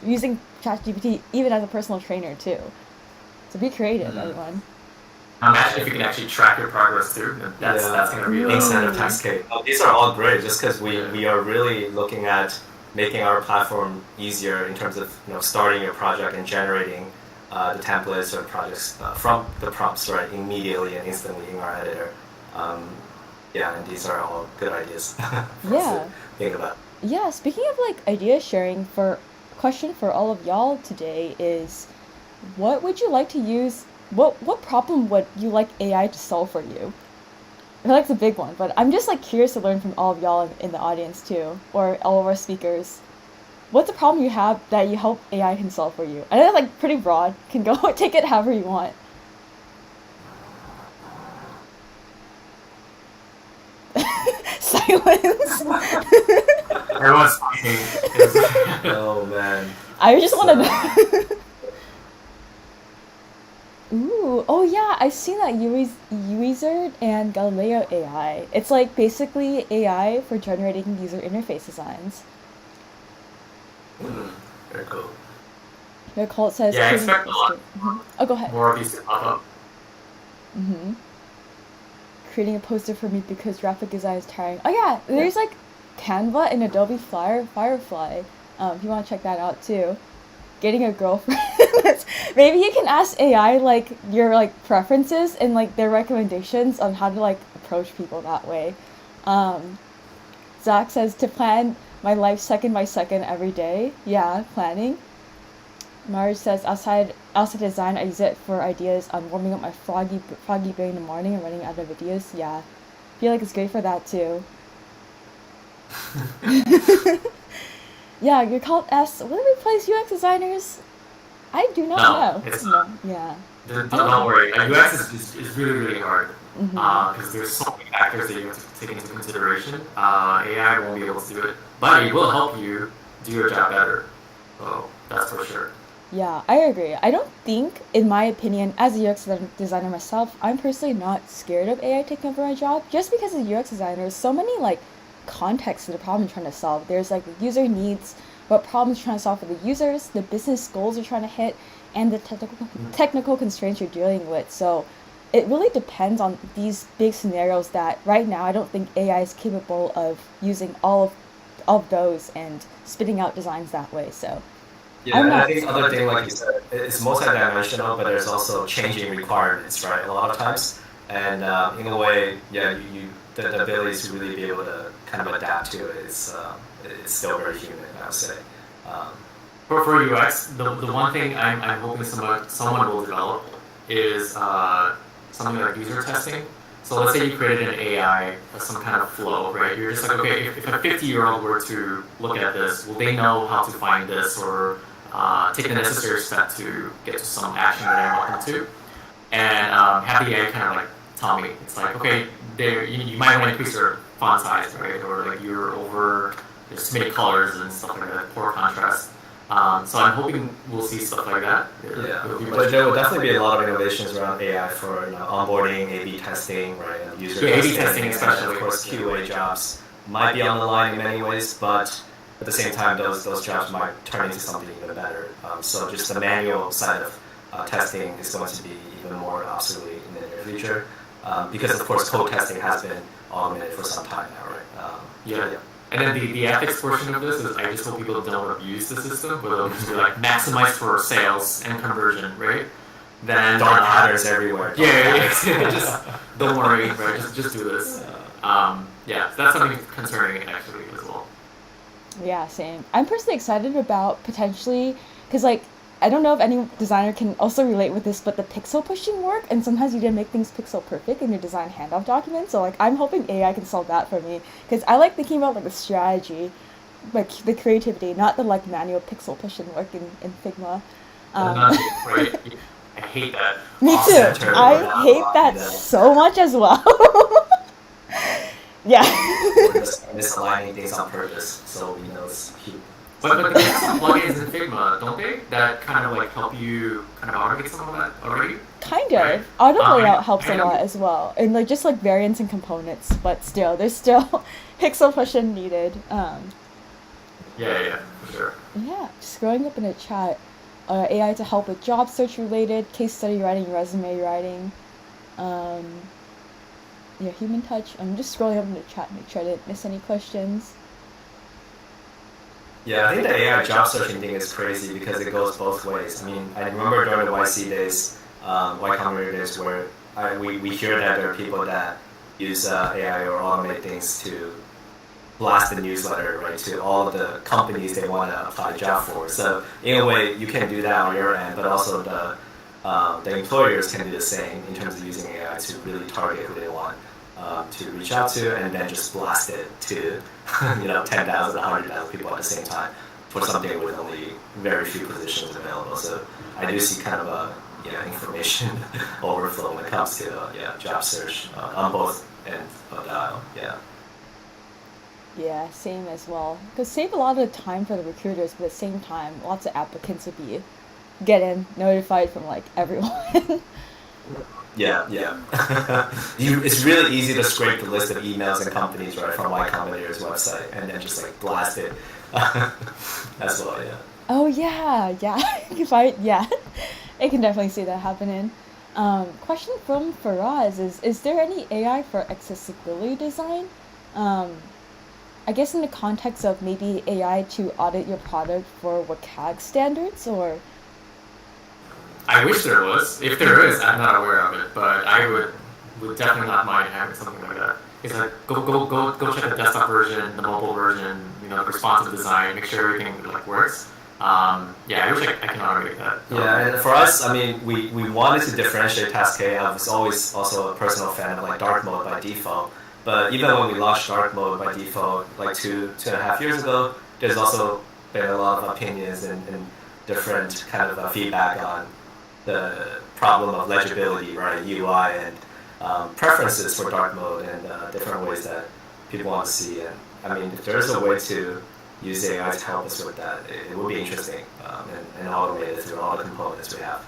using ChatGPT even as a personal trainer too. So be creative, everyone. Imagine if you can actually track your progress too. That's going to be a inside of Taskade. These are all great, just because we are really looking at making our platform easier in terms of starting your project and generating the templates or projects from the prompts right immediately and instantly in our editor. And these are all good ideas. Yeah. To think about. Yeah. Speaking of like idea sharing, question for all of y'all today is, what would you like to use? What problem would you like AI to solve for you? I feel like it's a big one, but I'm just like curious to learn from all of y'all in the audience too, or all of our speakers. What's the problem you have that you hope AI can solve for you? I know that's like pretty broad. Can go take it however you want. Silence. Everyone's speaking. Oh man. I just want to know. Ooh, oh yeah, I've seen that Wizard and Galileo AI. It's like basically AI for generating user interface designs. Very cool. Nicole says, I expect a lot. Oh, go ahead. More of these to pop up. Creating a poster for me because graphic design is tiring. Oh yeah, there's like Canva and Adobe Firefly. If you want to check that out too. Getting a girlfriend. Maybe you can ask AI like your like preferences and like their recommendations on how to like approach people that way. Zach says to plan my life second by second every day. Yeah, planning. Marge says outside design, I use it for ideas on warming up my froggy brain in the morning and running out of ideas. Yeah, I feel like it's great for that too. Yeah, your cult asks, will it replace UX designers? I do not know. It's not. Yeah. Don't worry. UX is really, really hard because there's so many factors that you have to take into consideration. AI won't be able to do it, but it will help you do your job better. So that's for sure. Yeah, I agree. I don't think, in my opinion, as a UX designer myself, I'm personally not scared of AI taking over my job, just because as a UX designer, there's so many like context to the problem you're trying to solve. There's like the user needs, what problems you're trying to solve for the users, the business goals you're trying to hit, and the technical constraints you're dealing with. So it really depends on these big scenarios that right now I don't think AI is capable of using all of those and spitting out designs that way. So yeah, and I think the other thing, like you said, it's multidimensional, but there's also changing requirements, right? A lot of times, and in a way, yeah, the ability to really be able to kind of adapt to it is it's still very human, I would say. For UX, the one thing I'm hoping someone will develop is something like user testing. So let's say you created an AI as some kind of flow, right? You're just like, okay, if a 50-year-old were to look at this, will they know how to find this or take the necessary step to get to some action that I want them to? And have the AI kind of like tell me, it's like, okay, there you might want to increase your font size, right? Or like you're over there's too many colors and stuff like that, poor contrast. So I'm hoping we'll see stuff like that. Yeah, but there will definitely be a lot of innovations around AI for onboarding, A/B testing, right? And user A/B testing especially. Of course, QA jobs might be on the line in many ways, but at the same time, those jobs might turn into something even better. So just the manual side of testing is going to be even more obsolete in the near future, because of course code testing has been automated for some time now, right? Yeah. And then the ethics portion of this is I just hope people don't abuse the system, but they'll just be like maximize for sales and conversion, right? Then dark patterns everywhere. Yeah, just don't worry, right? Just do this. Yeah, so that's something concerning actually as well. Yeah, same. I'm personally excited about potentially, because like, I don't know if any designer can also relate with this, but the pixel pushing work, and sometimes you didn't make things pixel perfect in your design handoff document. So like, I'm hoping AI can solve that for me, because I like thinking about like the strategy, like the creativity, not the like manual pixel pushing work in Figma. Right? I hate that. Me too. I hate that so much as well. Yeah. We're just misaligning things on purpose, so we know it's cute. But there's some plugins in Figma, don't they? That kind of like help you kind of automate some of that already? Kind of. Right. Auto layout helps a lot as well. And like just like variants and components, but still, there's still pixel pushing needed. Yeah, for sure. Yeah, scrolling up in the chat, AI to help with job search related, case study writing, resume writing. Yeah, human touch. I'm just scrolling up in the chat, make sure I didn't miss any questions. Yeah, I think the AI job searching thing is crazy because it goes both ways. I mean, I remember during the YC days, Y Combinator days, where we hear that there are people that use AI or automate things to blast the newsletter, right, to all of the companies they want to apply a job for. So in a way, you can do that on your end, but also the employers can do the same in terms of using AI to really target who they want to reach out to, and then just blast it to 10,000, 100,000 people at the same time for something with only very few positions available. So I do see kind of a information overflow when it comes to job search on both ends of the aisle. Yeah, same as well. Because save a lot of time for the recruiters, but at the same time, lots of applicants would be getting notified from like everyone. Yeah. It's really easy to scrape the list of emails and companies right from Y Combinator's website and then just like blast it as well. Yeah. Oh yeah. I can definitely see that happening. Question from Faraz is there any AI for accessibility design? I guess in the context of maybe AI to audit your product for WCAG standards, or? I wish there was. If there is, I'm not aware of it, but I would definitely not mind having something like that. It's like go check the desktop version, the mobile version, the responsive design, make sure everything like works. I wish I can automate that. Yeah, and for us, I mean, we wanted to differentiate Taskade. I was always also a personal fan of like dark mode by default. But even when we launched dark mode by default, like two and a half years ago, there's also been a lot of opinions and different kind of feedback on the problem of legibility, right, UI, and preferences for dark mode and different ways that people want to see. And I mean, if there's a way to use AI to help us with that, it would be interesting and automate it through all the components we have,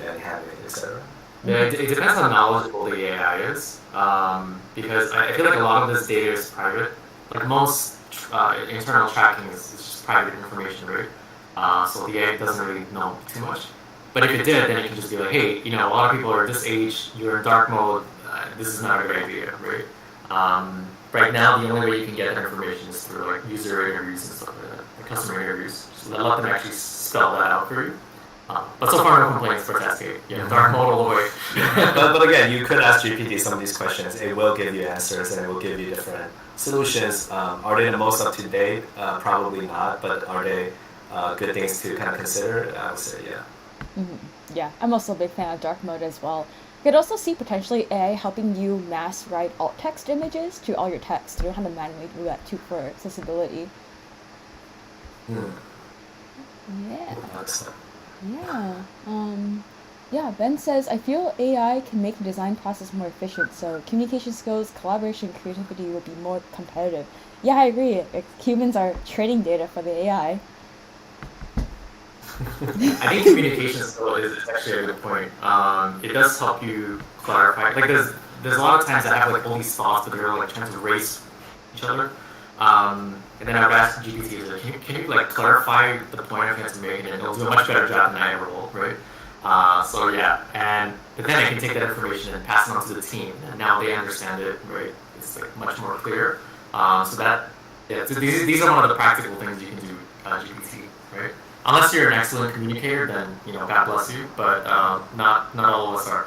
and having it, etc. Yeah, it depends on how knowledgeable the AI is, because I feel like a lot of this data is private. Like most internal tracking is just private information, right? So the AI doesn't really know too much. But if it did, then it can just be like, hey, a lot of people are this age, you're in dark mode, this is not a good idea, right? Right now, the only way you can get that information is through like user interviews and stuff like that, like customer interviews. Just let them actually spell that out for you. But so far, no complaints for Taskade. Dark mode all the way. but again, you could ask GPT some of these questions. It will give you answers and it will give you different solutions. Are they the most up to date? Probably not. But are they good things to kind of consider? I would say, yeah. Mm-hmm. Yeah, I'm also a big fan of dark mode as well. Could also see potentially AI helping you mass write alt text images to all your text. You don't have to manually do that too for accessibility. Hmm. Yeah. That's Yeah. Yeah, Ben says, I feel AI can make the design process more efficient, so communication skills, collaboration, creativity will be more competitive. Yeah, I agree. Like, humans are training data for the AI. I think communication skill is actually a good point. It does help you clarify. Like there's a lot of times I have like all these thoughts, but they're like trying to race each other. And then I would ask GPT, like, can you like clarify the point I'm trying to make, and it'll do a much better job than I ever will, right? So yeah, but then I can take that information and pass it on to the team, and now they understand it, right? It's like much more clear. So that yeah, so these are one of the practical things you can do GPT, right? Unless you're an excellent communicator, then God bless you. But not all of us are.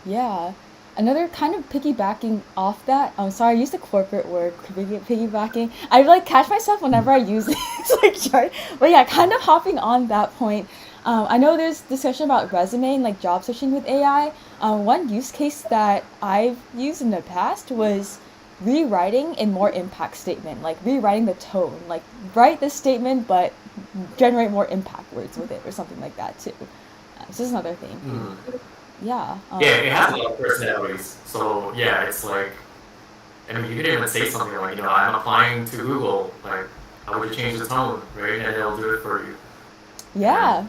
Yeah. Another kind of piggybacking off that, I'm sorry, I used the corporate word, piggybacking. I like catch myself whenever I use it. It's like, sorry. But yeah, kind of hopping on that point. I know there's discussion about resume and like job searching with AI. One use case that I've used in the past was rewriting a more impact statement, like rewriting the tone, like write this statement but generate more impact words with it or something like that too. So this is another thing. Mm. Yeah. Yeah, it has a lot of personalities. So yeah, it's like, I mean, you could even say something like, I'm applying to Google. Like, how would you change the tone, right? And it'll do it for you. Yeah.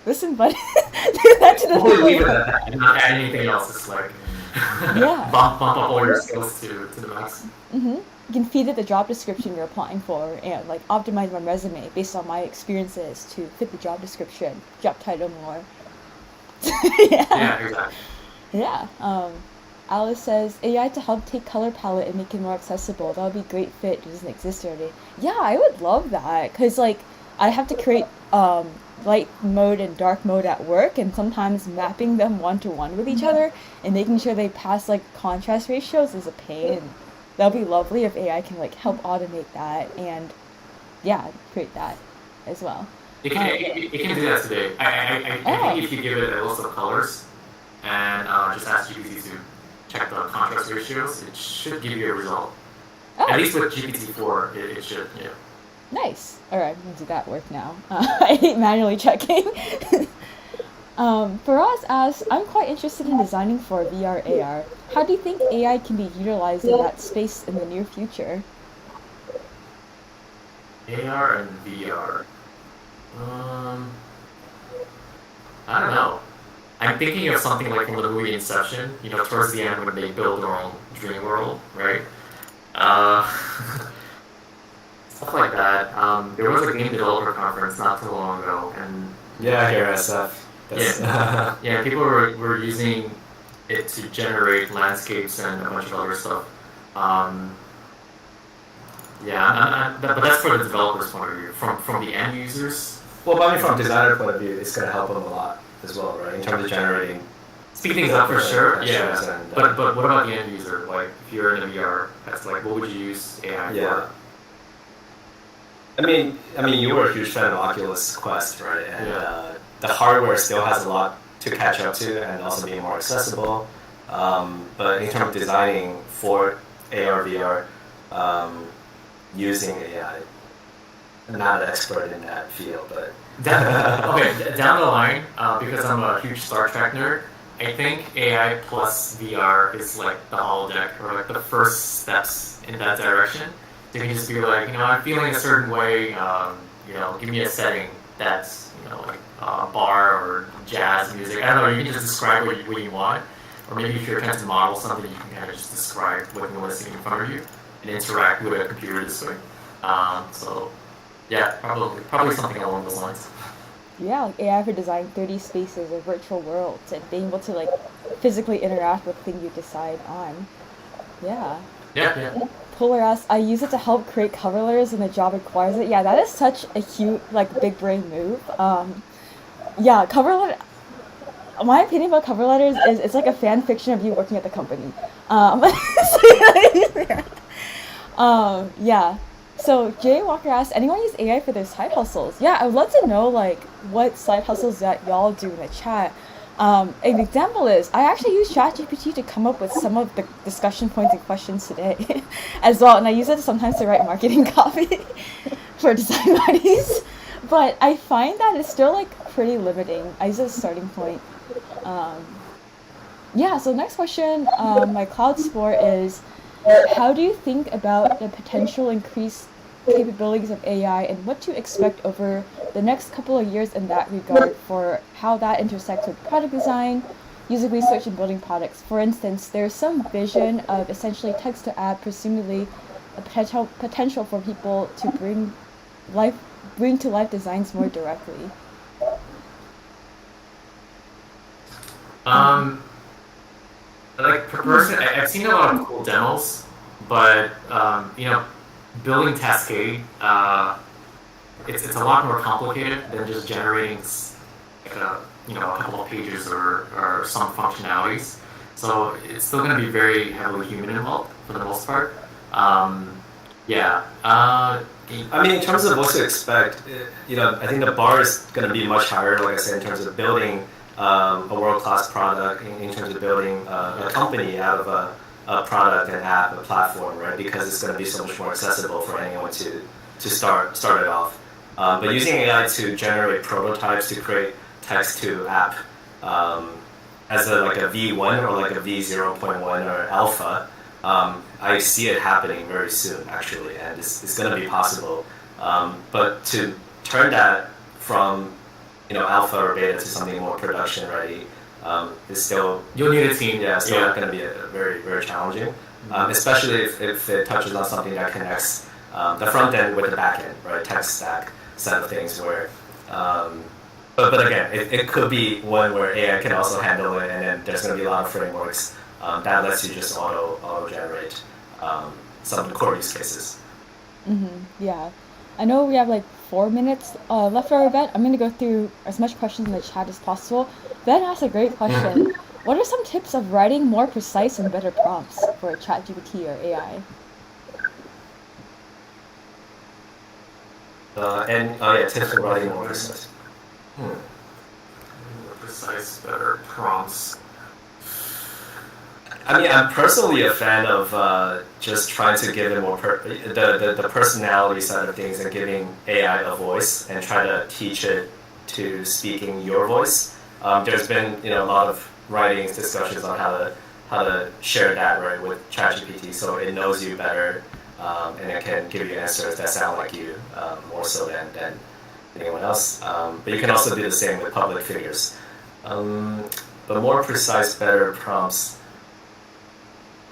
Listen, but do that to the Totally leave it at that. And not add anything else. It's like, Yeah. bump up all your skills to the max. You can feed it the job description you're applying for and like optimize my resume based on my experiences to fit the job description, job title more. Yeah. Yeah, exactly. Yeah. Alice says AI to help take color palette and make it more accessible. That would be a great fit. It doesn't exist already. Yeah, I would love that because like I have to create light mode and dark mode at work, and sometimes mapping them one to one with each other and making sure they pass like contrast ratios is a pain. That would be lovely if AI can like help automate that and yeah, create that as well. It can do that today. I think if you give it a list of colors and just ask GPT to check the contrast ratios, it should give you a result. Oh, At least with GPT-4, it should, yeah. nice. All right, I'm gonna do that work now. I hate manually checking. Faraz asks, I'm quite interested in designing for VR AR. How do you think AI can be utilized in that space in the near future? AR and VR. I don't know. I'm thinking of something like from the movie Inception, towards the end when they build their own dream world, right? Stuff like that. There was a game developer conference not too long ago, and yeah, here SF. yeah, people were using it to generate landscapes and a bunch of other stuff. But that's for the developer's point of view. From the end users. Well, but I mean, from a designer point of view, it's going to help them a lot as well, right? In terms of generating. Speed things up for sure. Yeah. And, but what about the end user? Like, if you're in a VR, that's like, what would you use AI for? I mean, you were a huge fan of Oculus Quest, right? And the hardware still has a lot to catch up to, and also being more accessible. But in terms of designing for AR, VR, using AI, I'm not an expert in that field, but okay, down the line, because I'm a huge Star Trek nerd, I think AI plus VR is like the holodeck, or like the first steps in that direction. They can just be like, I'm feeling a certain way, give me a setting that's, like bar or jazz music. I don't know, you can just describe what you want. Or maybe if you're trying to model something, you can kind of just describe what you want to see in front of you and interact with a computer this way. So, yeah, probably something along those lines. Yeah, like AI for designing 3D spaces or virtual worlds and being able to like physically interact with the thing you decide on. Yeah. Yeah. Polar asks, I use it to help create cover letters when the job requires it. Yeah, that is such a huge, like, big brain move. Yeah, cover letter. My opinion about cover letters is it's like a fan fiction of you working at the company. Yeah. So Jay Walker asked, anyone use AI for their side hustles? Yeah, I would love to know like what side hustles that y'all do in the chat. An example is I actually use ChatGPT to come up with some of the discussion points and questions today as well, and I use it sometimes to write marketing copy for design buddies. But I find that it's still like pretty limiting. I use it as a starting point. Um, yeah. So next question, my cloud sport is, how do you think about the potential increased capabilities of AI and what to expect over the next couple of years in that regard for how that intersects with product design, user research, and building products? For instance, there's some vision of essentially text to app, presumably a potential for people to life bring to life designs more directly. Um, personally, I've seen a lot of cool demos, but building Taskade, it's a lot more complicated than just generating like a couple of pages or some functionalities. So it's still going to be very heavily human involved for the most part. Yeah. I mean, in terms of what to expect, I think the bar is going to be much higher, like I said, in terms of building a world-class product, in terms of building a company out of a product, an app, a platform, right? Because it's going to be so much more accessible for anyone to start it off. But using AI to generate prototypes, to create text to app as like a V1 or like a V0.1 or alpha, I see it happening very soon, actually, and it's going to be possible. But to turn that from alpha or beta to something more production ready is still, you'll need a team. Yeah, still going to be very very challenging, especially if it touches on something that connects the front end with the back end, right? Tech stack set of things where. But again, it could be one where AI can also handle it, and then there's going to be a lot of frameworks that lets you just auto generate some of the core use cases. Yeah. I know we have like 4 minutes left for our event. I'm going to go through as much questions in the chat as possible. Ben asked a great question. What are some tips of writing more precise and better prompts for ChatGPT or AI? Tips for writing more precise. More precise, better prompts. I mean, I'm personally a fan of just trying to give it more the personality side of things and giving AI a voice and try to teach it to speaking your voice. There's been a lot of writings, discussions on how to share that right with ChatGPT so it knows you better and it can give you answers that sound like you more so than anyone else. But you can also do the same with public figures. But more precise, better prompts.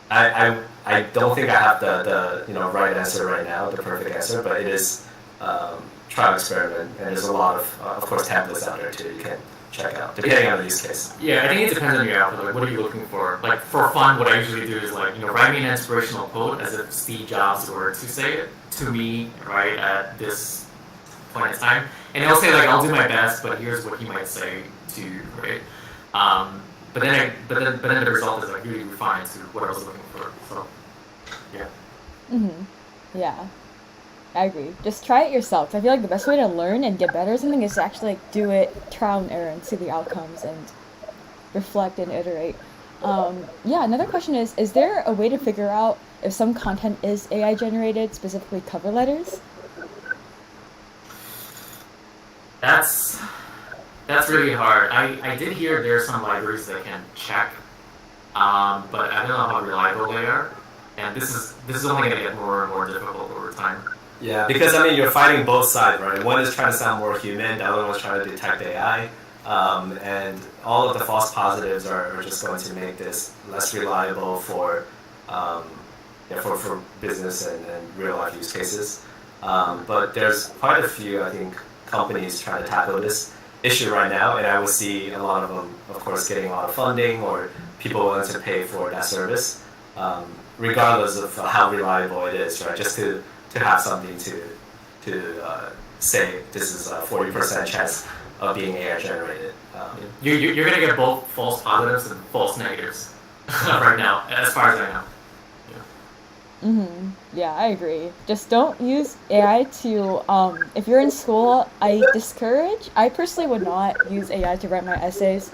I don't think I have the right answer right now, the perfect answer, but it is trial experiment, and there's a lot of course templates out there too you can check out depending on the use case. Yeah, I think it depends on your output. Like, what are you looking for? Like for fun, what I usually do is write me an inspirational quote as if Steve Jobs were to say it to me right at this point in time, and it'll say I'll do my best, but here's what he might say to you, right? But then the result is really refined to what I was looking for. So, yeah. Yeah, I agree. Just try it yourself. 'Cause I feel like the best way to learn and get better at something is to actually do it, trial and error, and see the outcomes and reflect and iterate. Another question is there a way to figure out if some content is AI generated, specifically cover letters? That's really hard. I did hear there are some libraries that can check, but I don't know how reliable they are. And this is only going to get more and more difficult over time. Yeah, because you're fighting both sides, right? One is trying to sound more human, the other one's trying to detect AI, and all of the false positives are just going to make this less reliable for business and real life use cases. But there's quite a few, I think, companies trying to tackle this issue right now, and I will see a lot of them, of course, getting a lot of funding or people willing to pay for that service, regardless of how reliable it is, right? Just to have something to say this is a 40% chance of being AI generated. You're going to get both false positives and false negatives right now, as far as I know. Yeah, I agree. Just don't use AI to, if you're in school, I personally would not use AI to write my essays.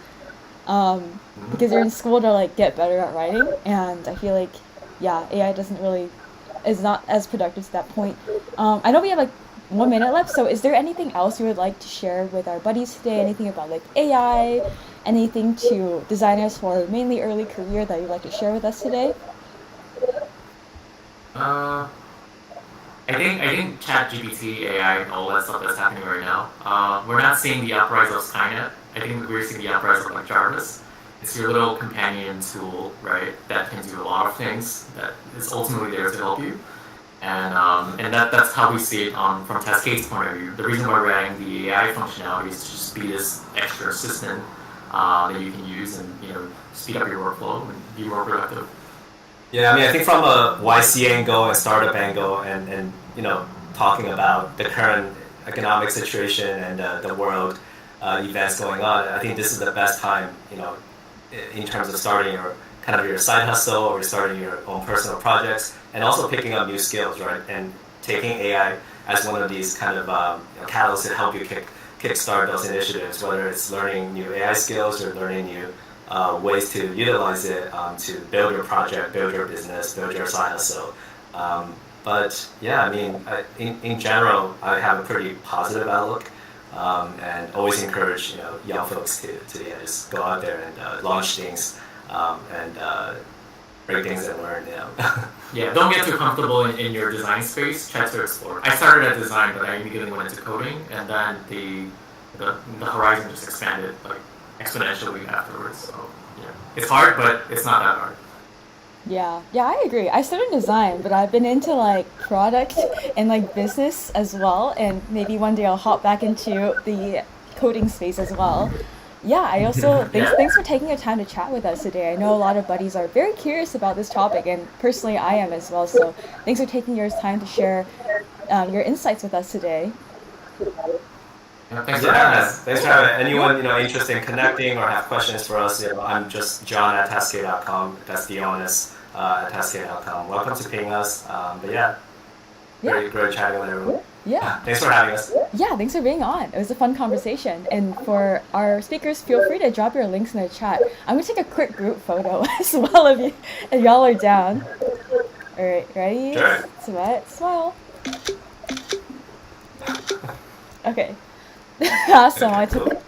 because you're in school to like get better at writing, and I feel like yeah, AI doesn't really is not as productive to that point. I know we have like 1 minute left, so is there anything else you would like to share with our buddies today? Anything about like AI, anything to designers for mainly early career that you'd like to share with us today? Uh, I think ChatGPT, AI, all that stuff that's happening right now. We're not seeing the uprise of Skynet. I think we're seeing the uprise of like Jarvis. It's your little companion tool, right? That can do a lot of things. That is ultimately there to help you. And that's how we see it from Taskade's point of view. The reason why we're adding the AI functionality is to just be this extra assistant that you can use and speed up your workflow and be more productive. Yeah, I mean, I think from a YC angle and startup angle, and talking about the current economic situation and the world events going on, I think this is the best time, in terms of starting your side hustle or starting your own personal projects, and also picking up new skills, right? And taking AI as one of these kind of catalysts to help you kickstart those initiatives, whether it's learning new AI skills or learning new ways to utilize it to build your project, build your business, build your side hustle. But yeah, I mean, in general, I have a pretty positive outlook, and always encourage young folks to just go out there and launch things and break things and learn. Yeah, don't get too comfortable in your design space. Try to explore. I started at design, but I immediately went into coding, and then the horizon just expanded like exponentially afterwards. So yeah, it's hard, but it's not that hard. Yeah, I agree. I started in design, but I've been into like product and like business as well, and maybe one day I'll hop back into the coding space as well. Yeah, I also thanks for taking the time to chat with us today. I know a lot of buddies are very curious about this topic, and personally I am as well. So thanks for taking your time to share your insights with us today. Yeah, thanks for having us. Thanks for having anyone interested in connecting or have questions for us. I'm just John at Taskade.com. That's Dionis at Taskade.com. Welcome to ping us. But yeah, great chatting with everyone. Yeah. Thanks for having us. Yeah, thanks for being on. It was a fun conversation. And for our speakers, feel free to drop your links in the chat. I'm gonna take a quick group photo as well if y'all are down. All right, ready? Sure. Sweat, smile. Okay. Awesome. I took.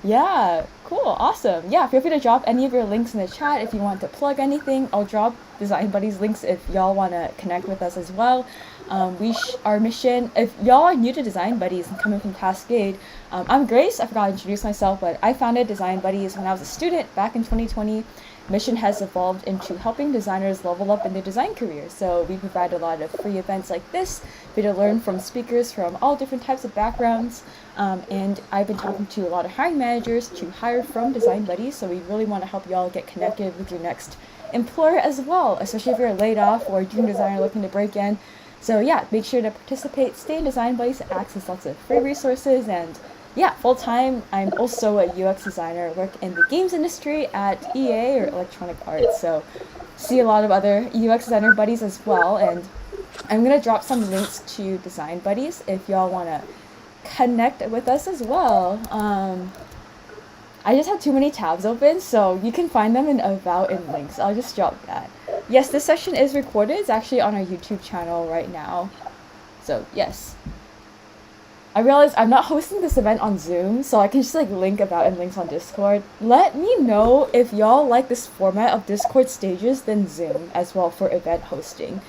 Yeah, cool, awesome. Yeah, feel free to drop any of your links in the chat if you want to plug anything. I'll drop Design Buddies links if y'all want to connect with us as well. Our mission, if y'all are new to Design Buddies and coming from Taskade, I'm Grace. I forgot to introduce myself, but I founded Design Buddies when I was a student back in 2020. Mission has evolved into helping designers level up in their design career. So we provide a lot of free events like this for you to learn from speakers from all different types of backgrounds. And I've been talking to a lot of hiring managers to hire from Design Buddies. So we really want to help y'all get connected with your next employer as well, especially if you're laid off or a junior designer looking to break in. So yeah, make sure to participate, stay in Design Buddies to access lots of free resources. And yeah, full time, I'm also a UX designer, work in the games industry at EA or Electronic Arts. So see a lot of other UX designer buddies as well. And I'm going to drop some links to Design Buddies if y'all want to connect with us as well. I just have too many tabs open, so you can find them in About and links. I'll just drop that. Yes, this session is recorded. It's actually on our YouTube channel right now. So yes. I realized I'm not hosting this event on Zoom, so I can just like link About and links on Discord. Let me know if y'all like this format of Discord stages than Zoom as well for event hosting.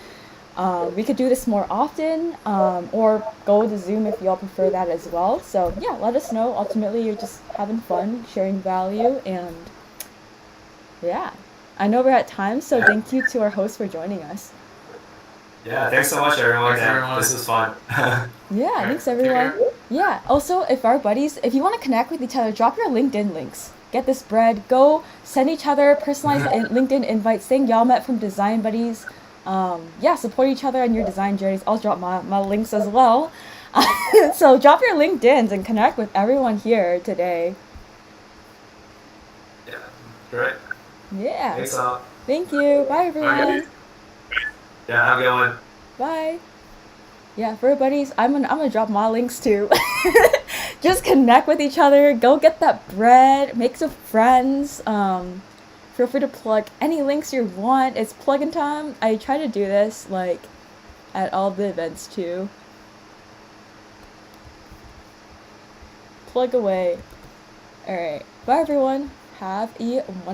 We could do this more often, or go to Zoom if y'all prefer that as well. So yeah, let us know. Ultimately, you're just having fun, sharing value, and yeah. I know we're at time, so thank you to our host for joining us. Yeah, thanks so much, everyone. Thanks, everyone. This was fun. Yeah, thanks everyone. Yeah, also, if our buddies, if you want to connect with each other, drop your LinkedIn links. Get this bread. Go send each other personalized LinkedIn invites saying y'all met from Design Buddies. Yeah, support each other on your design journeys. I'll drop my links as well. So drop your LinkedIns and connect with everyone here today. Yeah, great. Yeah. Thanks all. Thank you. Bye, everyone. Yeah, have a good one. Bye. Yeah, for our buddies, I'm gonna drop my links too. just connect with each other, go get that bread, make some friends. Feel free to plug any links you want. It's plug-in time. I try to do this like at all the events too. Plug away. Alright, bye everyone. Have a wonderful